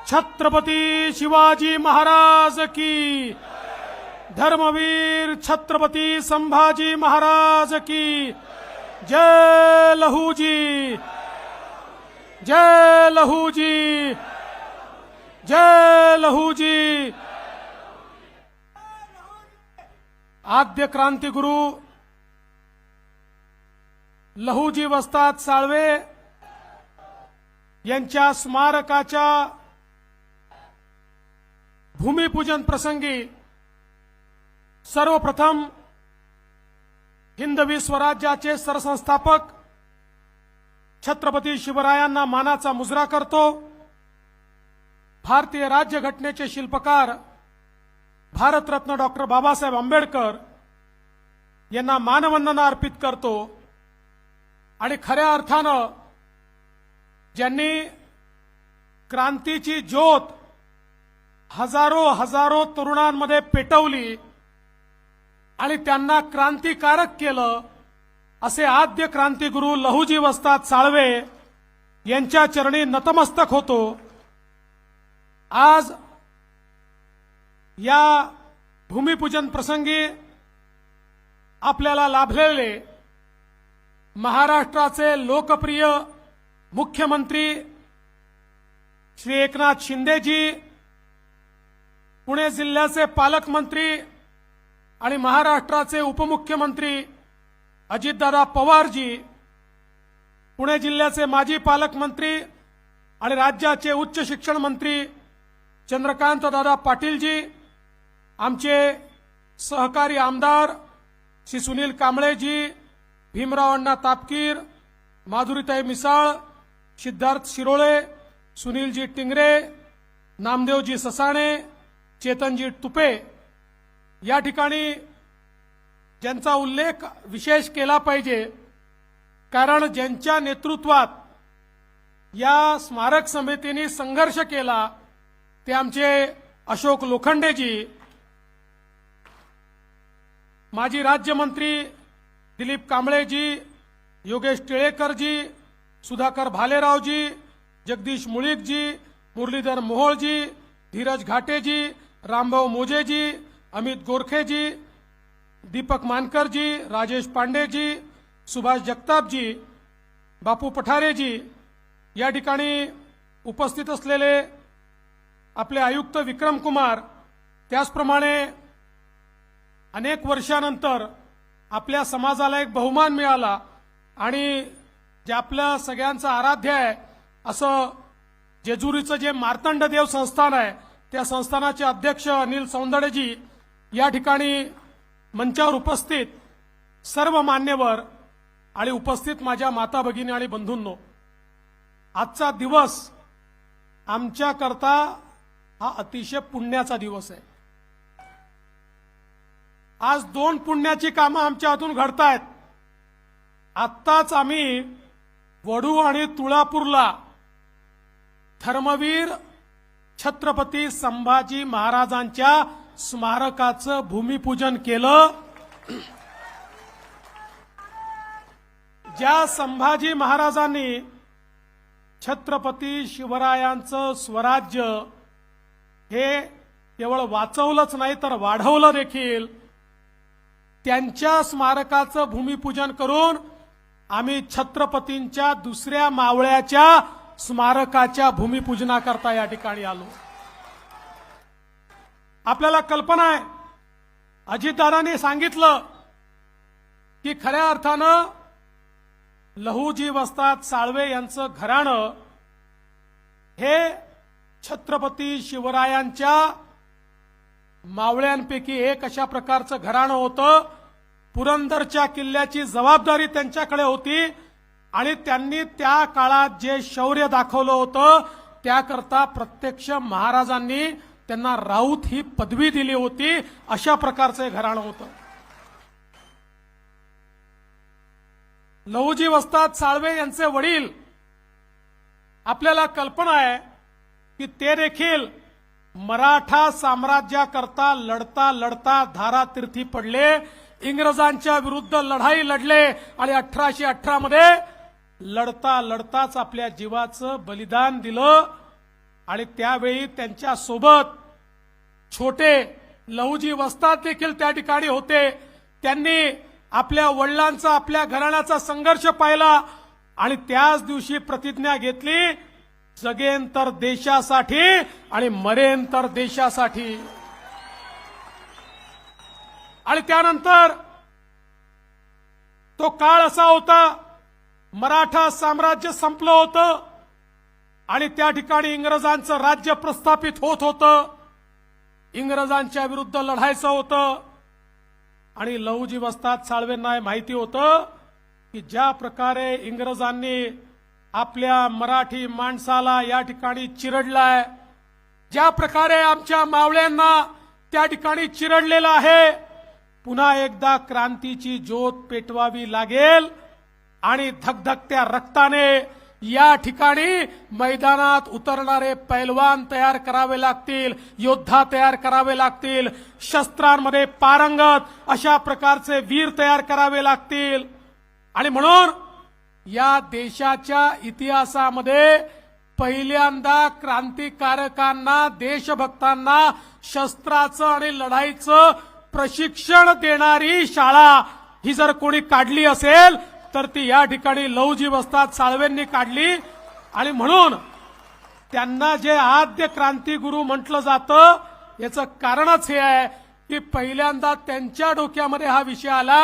छत्रपती शिवाजी महाराज की, धर्मवीर छत्रपती संभाजी महाराज की जय लहूजी, जय लहूजी, जय लहूजी। आद्य क्रांतिगुरु लहूजी वस्ताद साळवे यांच्या स्मारकाच्या भूमिपूजन प्रसंगी सर्वप्रथम हिंदवी स्वराज्याचे सरसंस्थापक छत्रपती शिवरायांना मानाचा मुजरा करतो। भारतीय राज्यघटनेचे शिल्पकार भारतरत्न डॉक्टर बाबासाहेब आंबेडकर यांना मानवंदना अर्पित करतो आणि खऱ्या अर्थानं ज्यांनी क्रांतीची ज्योत हजारो तरुणांमध्ये पेटवली आणि त्यांना क्रांतिकारक केलं असे आद्य क्रांतिगुरु लहूजी वस्ताद साळवे यांच्या चरणी नतमस्तक होतो। आज या भूमिपूजन प्रसंगी आपल्याला लाभलेले महाराष्ट्राचे लोकप्रिय मुख्यमंत्री श्री एकनाथ शिंदेजी, पुणे जिल्ह्याचे पालकमंत्री आणि महाराष्ट्राचे उपमुख्यमंत्री अजितदादा पवारजी, पुणे जिल्ह्याचे माजी पालकमंत्री आणि राज्याचे उच्च शिक्षण मंत्री चंद्रकांत दादा पाटीलजी, आमचे सहकारी आमदार श्री सुनील कांबळेजी, भीमराव अण्णा तापकीर, माधुरीताई मिसाळ, सिद्धार्थ शिरोळे, सुनीलजी टिंगरे, नामदेवजी ससाणे, चेतनजी तुपे, या ठिकाणी ज्यांचा उल्लेख विशेष केला पाहिजे कारण ज्यांच्या नेतृत्वात या स्मारक समितीने संघर्ष केला ते आमचे अशोक लोखंडेजी, माजी राज्यमंत्री दिलीप कांबळेजी, योगेश टिळेकरजी, सुधाकर भालेरावजी, जगदीश मुळीकजी, मुरलीधर मोहोळजी, धीरज घाटेजी, रामभाऊ मोजेजी, अमित गोरखेजी, दीपक मानकरजी, राजेश पांडेजी, सुभाष जगतापजी, बापू पठारेजी, या ठिकाणी उपस्थित असलेले आपले आयुक्त विक्रम कुमार, त्याचप्रमाणे अनेक वर्षानंतर आपल्या समाजाला एक बहुमान मिळाला आणि जे आपल्या सगळ्यांचं आराध्य आहे असं जेजुरीचं जे मार्तंड देव संस्थान आहे त्या संस्थानाचे अध्यक्ष अनिल सौंदडेजी, या ठिकाणी मंचावर उपस्थित सर्व मान्यवर आणि उपस्थित माझ्या माता भगिनी आणि बंधूंनो, आजचा दिवस आमच्याकरता हा अतिशय पुण्याचा दिवस आहे। आज दोन पुण्याची कामं आमच्या हातून घडतायत। आत्ताच आम्ही वडू आणि तुळापूरला धर्मवीर छत्रपती संभाजी महाराजांच्या स्मारकाचं भूमिपूजन केलं। ज्या संभाजी महाराजांनी छत्रपती शिवरायांचं स्वराज्य हे केवळ वाचवलंच नाही तर वाढवलं देखील, त्यांच्या स्मारकाचं भूमिपूजन करून आम्ही छत्रपतींच्या दुसऱ्या मावळ्याच्या स्मारकाच्या भूमिपूजनाकरता या ठिकाणी आलो। आपल्याला कल्पना आहे, अजितदादांनी सांगितलं की खऱ्या अर्थानं लहूजी वस्ताद साळवे यांचं घराणं हे छत्रपती शिवरायांच्या मावळ्यांपैकी एक अशा प्रकारचं घराणं होतं। पुरंदरच्या किल्ल्याची जबाबदारी त्यांच्याकडे होती आणि त्यांनी त्या काळात जे शौर्य दाखवलं होतं त्याकरता प्रत्यक्ष महाराजांनी त्यांना राऊत ही पदवी दिली होती। अशा प्रकारचं घराणं होतं। लहूजी वस्ताद साळवे यांचे वडील, आपल्याला कल्पना आहे की ते देखील मराठा साम्राज्याकरता लढता लढता धारातीर्थी पडले, इंग्रजांच्या विरुद्ध लढाई लढले आणि 1818 मध्ये लढता लढताच आपल्या जीवाचं बलिदान दिलं आणि त्यावेळी त्यांच्या सोबत छोटे लहुजी वस्ताद देखील त्या ठिकाणी होते. त्यांनी आपल्या वडिलांचा आपल्या घराण्याचा संघर्ष पाहिला आणि त्याच दिवशी प्रतिज्ञा घेतली, जगेन तर देशासाठी आणि मरेन तर देशासाठी. आणि त्यानंतर तो काळ असा होता, मराठा साम्राज्य संपलं होतं आणि त्या ठिकाणी इंग्रजांचं राज्य प्रस्थापित होत होतं. इंग्रजांच्या विरुद्ध लढायचं होतं आणि लहुजी वस्ताद साळवेंना हे माहिती होतं की ज्या प्रकारे इंग्रजांनी आपल्या मराठी माणसाला या ठिकाणी चिरडलाय, ज्या प्रकारे आमच्या मावळ्यांना त्या ठिकाणी चिरडलेलं आहे, पुन्हा एकदा क्रांतीची ज्योत पेटवावी लागेल आणि धगधगत्या रक्ताने या ठिकाणी मैदानात उतरणारे पैलवान तयार करावे लागतील, योद्धा तयार करावे लागतील, शस्त्रांमध्ये पारंगत अशा प्रकारचे वीर तयार करावे लागतील. आणि म्हणून या देशाच्या इतिहासामध्ये पहिल्यांदा क्रांतिकारकांना, देशभक्तांना शस्त्राचं आणि लढाईचं प्रशिक्षण देणारी शाळा ही जर कोणी काढली असेल तर ती या ठिकाणी लहुजी वस्ताद साळवेंनी काढली. आणि म्हणून त्यांना जे आद्य क्रांतिगुरू म्हटलं जातं याचं कारणच हे आहे की पहिल्यांदा त्यांच्या डोक्यामध्ये हा विषय आला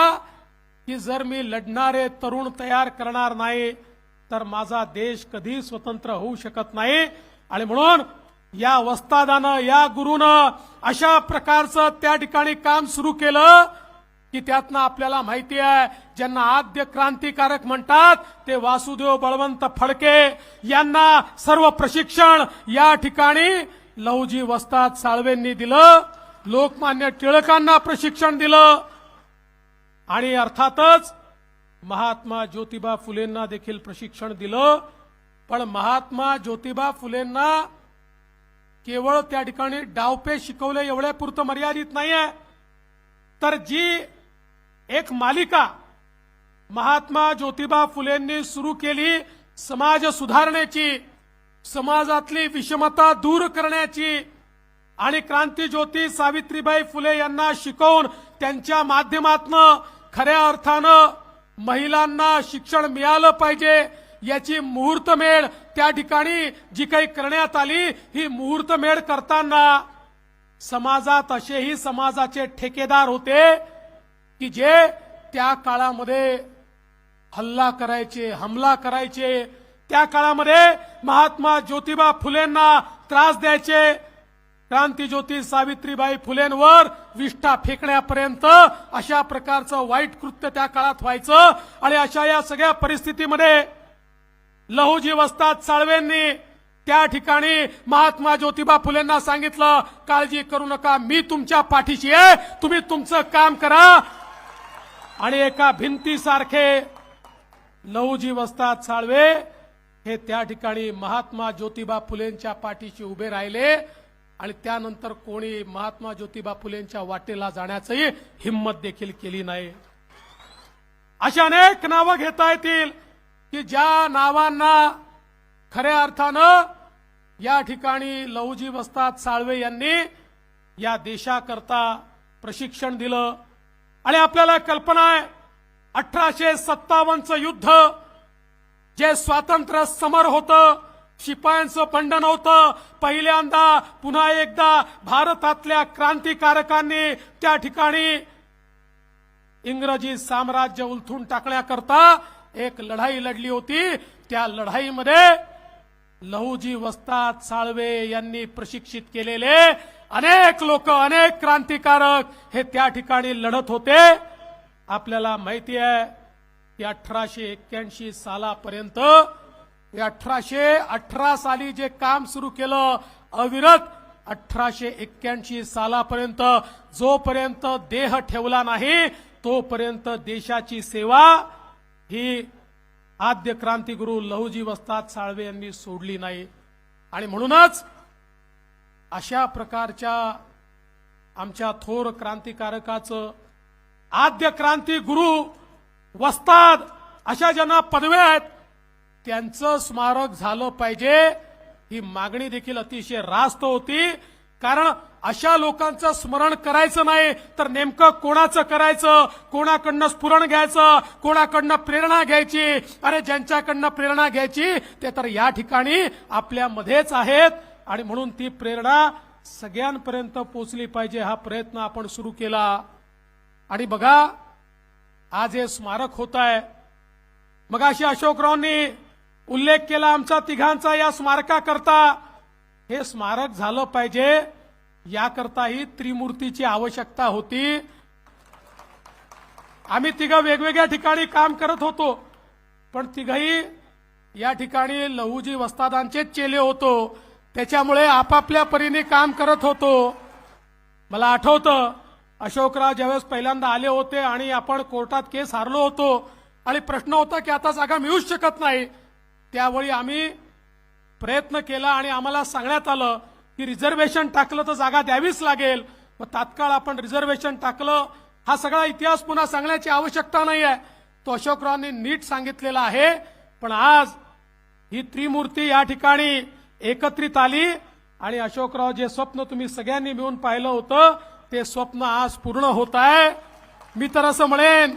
की जर मी लढणारे तरुण तयार करणार नाही तर माझा देश कधी स्वतंत्र होऊ शकत नाही. आणि म्हणून या वस्तादानं, या गुरुनं अशा प्रकारचं त्या ठिकाणी काम सुरू केलं की त्यातनं आपल्याला माहिती आहे, ज्यांना आद्य क्रांतिकारक म्हणतात ते वासुदेव बळवंत फडके यांना सर्व प्रशिक्षण या ठिकाणी लहुजी वस्ताद साळवेंनी दिलं. लोकमान्य टिळकांना प्रशिक्षण दिलं आणि अर्थातच महात्मा ज्योतिबा फुलेंना देखील प्रशिक्षण दिलं. पण महात्मा ज्योतिबा फुलेंना केवळ त्या ठिकाणी डावपेच शिकवले एवढ्यापुरतं मर्यादित नाहीये, तर जी एक मालिका महात्मा ज्योतिबा फुलेंनी सुरू केली समाज सुधारण्याची, समाजातली विषमता दूर करण्याची आणि क्रांतिज्योती सावित्रीबाई फुले यांना शिकवून त्यांच्या माध्यमातून खऱ्या अर्थानं महिलांना शिक्षण मिळालं पाहिजे याची मुहूर्तमेढ त्या ठिकाणी जी काही करण्यात आली, ही मुहूर्तमेढ करताना समाजात असेही समाजाचे ठेकेदार होते की जे त्या काळामध्ये हल्ला करायचे, हमला करायचे, त्या काळामध्ये महात्मा ज्योतिबा फुलेंना त्रास द्यायचे. क्रांतिज्योती सावित्रीबाई फुलेंवर विष्ठा फेकण्यापर्यंत अशा प्रकारचं वाईट कृत्य त्या काळात व्हायचं. आणि अशा या सगळ्या परिस्थितीमध्ये लहुजी वस्ताद साळवेंनी त्या ठिकाणी महात्मा ज्योतिबा फुलेंना सांगितलं, काळजी करू नका, मी तुमच्या पाठीशी आहे, तुम्ही तुमचं काम करा. आणि एका भिंतीसारखे लहुजी वस्ताद साळवे हे त्या ठिकाणी महात्मा ज्योतिबा फुलेंच्या पाठीशी उभे राहिले. आणि त्यानंतर कोणी महात्मा ज्योतिबा फुलेंच्या वाटेला जाण्याची हिम्मत देखील केली नाही. अशा अनेक नावं घेता येतील की ज्या नावांना खऱ्या अर्थानं या ठिकाणी लहुजी वस्ताद साळवे यांनी या देशाकरता प्रशिक्षण दिलं. आणि आपल्याला कल्पना आहे 1857चं युद्ध जे स्वातंत्र्य समर होतं, शिपायांचं बंधन होतं, पहिल्यांदा पुन्हा एकदा भारतातल्या क्रांतिकारकांनी त्या ठिकाणी इंग्रजी साम्राज्य उलथून टाकण्याकरता एक लढाई लढली होती. त्या लढाईमध्ये लहुजी वस्ताद साळवे यांनी प्रशिक्षित केलेले अनेक लोक, अनेक क्रांतिकारक हे त्या ठिकाणी लढत होते. आपल्याला माहिती आहे की 1881 सालापर्यंत, 1818 साली जे काम सुरू केलं अविरत, 1881 सालापर्यंत जोपर्यंत देह ठेवला नाही तोपर्यंत देशाची सेवा ही आद्य क्रांतिगुरू लहुजी वस्ताद साळवे यांनी सोडली नाही. आणि म्हणूनच अशा प्रकारच्या आमच्या थोर क्रांतिकारकाचं, आद्य क्रांतिगुरू वस्ताद अशा ज्यांना पदव्या आहेत त्यांचं स्मारक झालं पाहिजे ही मागणी देखील अतिशय रास्त होती। कारण अशा लोकांचं स्मरण करायचं नाही तर नेमकं कोणाचं करायचं, कोणाकडनं स्फुरण घ्यायचं, कोणाकडनं प्रेरणा घ्यायची। अरे ज्यांच्याकडनं प्रेरणा घ्यायची ते तर या ठिकाणी आपल्यामध्येच आहेत आणि म्हणून ती प्रेरणा सगळ्यांपर्यंत पोहोचली पाहिजे, हा प्रयत्न आपण सुरू केला। आणि बघा आज हे स्मारक होत आहे। मगाशी अशोकरावांनी उल्लेख केला आमचा तिघांचा या स्मारकाकरता। हे स्मारक झालं पाहिजे याकरताही त्रिमूर्तीची आवश्यकता होती। आम्ही तिघं वेगवेगळ्या ठिकाणी काम करत होतो, पण तिघही या ठिकाणी लहुजी वस्तादांचेच चेले होतो, त्याच्यामुळे आपापल्या परीने काम करत होतो। मला आठवतं अशोकराव ज्यावेळेस पहिल्यांदा आले होते आणि आपण कोर्टात केस हारलो होतो आणि प्रश्न होता की आता जागा मिळूच शकत नाही, त्यावेळी आम्ही प्रयत्न केला आणि आम्हाला सांगण्यात आलं की रिझर्वेशन टाकलं तर जागा द्यावीच लागेल। व तात्काळ आपण रिझर्वेशन टाकलं। हा सगळा इतिहास पुन्हा सांगण्याची आवश्यकता नाही आहे, तो अशोकरावांनी नीट सांगितलेला आहे। पण आज ही त्रिमूर्ती या ठिकाणी एकत्रित आली आणि अशोकराव जे स्वप्न तुम्ही सगळ्यांनी मिळून पाहिलं होतं ते स्वप्न आज पूर्ण होत आहे। मी तर असं म्हणेन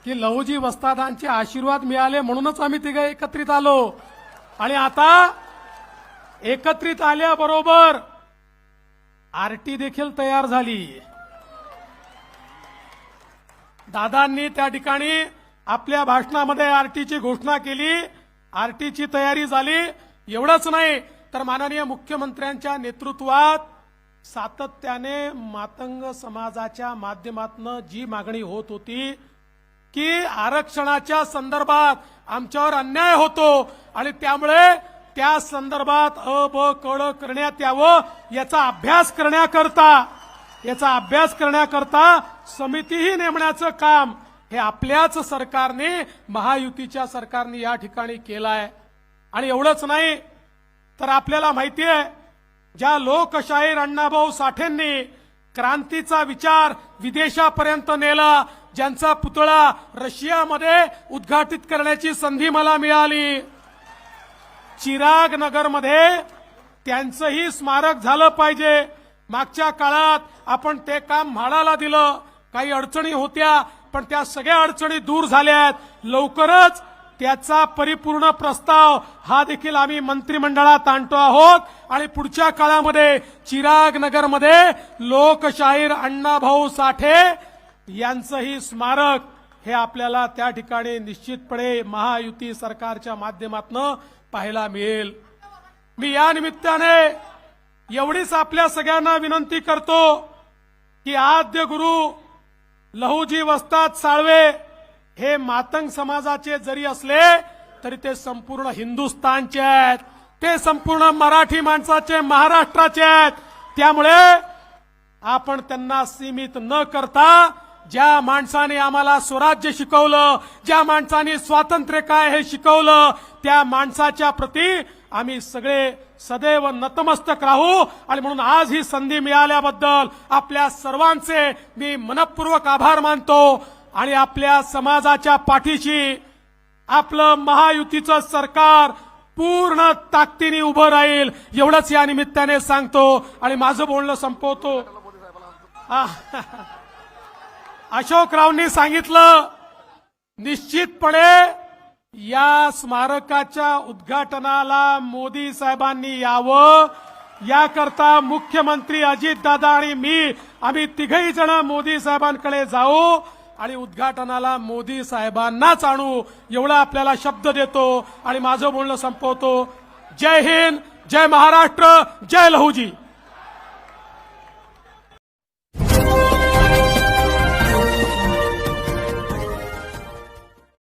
की लहुजी वस्तादांचे आशीर्वाद मिळाले म्हणूनच आम्ही तिघे एकत्रित आलो आणि आता एकत्रित आल्याबरोबर आरटी देखील तयार झाली। दादांनी त्या ठिकाणी आपल्या भाषणामध्ये आरटीची घोषणा केली, आरटीची तयारी झाली। एवढंच नाही तर माननीय मुख्यमंत्र्यांच्या नेतृत्वात सातत्याने मातंग समाजाच्या माध्यमातून जी मागणी होत होती की आरक्षणाच्या संदर्भात आमच्यावर अन्याय होतो आणि त्यामुळे त्या संदर्भात ब करण्यात यावं, याचा अभ्यास करण्याकरता समितीही नेमण्याचं काम हे आपल्याच सरकारने, महायुतीच्या सरकारने या ठिकाणी केलं आहे। आणि एवढंच नाही तर आपल्याला माहिती आहे ज्या लोकशाहीर अण्णाभाऊ साठेंनी क्रांतीचा विचार विदेशापर्यंत नेला, ज्यांचा पुतळा रशियामध्ये उद्घाटित करण्याची संधी मला मिळाली, चिराग नगरमध्ये त्यांचंही स्मारक झालं पाहिजे। मागच्या काळात आपण ते काम म्हाडाला दिलं, काही अडचणी होत्या पण त्या सगळ्या अडचणी दूर झाल्यात। लवकरच त्याचा परिपूर्ण प्रस्ताव हा देखील आम्ही मंत्रिमंडळात आणतो आहोत आणि पुढच्या काळामध्ये चिराग नगरमध्ये लोकशाहीर अण्णाभाऊ साठे यांचंही स्मारक हे आपल्याला त्या ठिकाणी निश्चितपणे महायुती सरकारच्या माध्यमातून पाहायला मिळेल। मी या निमित्ताने एवढीच आपल्या सगळ्यांना विनंती करतो की आद्य गुरु लहुजी वस्ताद साळवे हे मातंग समाजाचे जरी असले तरी ते संपूर्ण हिंदुस्थानचे आहेत, ते संपूर्ण मराठी माणसाचे, महाराष्ट्राचे आहेत। त्यामुळे आपण त्यांना सीमित न करता ज्या माणसाने आम्हाला स्वराज्य शिकवलं, ज्या माणसाने स्वातंत्र्य काय हे शिकवलं, त्या माणसाच्या प्रती आम्ही सगळे सदैव नतमस्तक राहू। आणि म्हणून आज ही संधी मिळाल्याबद्दल आपल्या सर्वांचे मी मनपूर्वक आभार मानतो आणि आपल्या समाजाच्या पाठीशी आपलं महायुतीचं सरकार पूर्ण ताकदीने उभं राहील एवढंच या निमित्ताने सांगतो आणि माझं बोलणं संपवतो। अशोकरावांनी सांगितलं निश्चितपणे या स्मारकाच्या उद्घाटनाला मोदी साहेबांनी यावं, याकरता मुख्यमंत्री अजितदादा आणि आम्ही तिघही जण मोदी साहेबांकडे जाऊ आणि उद्घाटनाला मोदी साहेबांनाच आणू एवढा आपल्याला शब्द देतो आणि माझं बोलणं संपवतो। जय हिंद, जय महाराष्ट्र, जय लहुजी।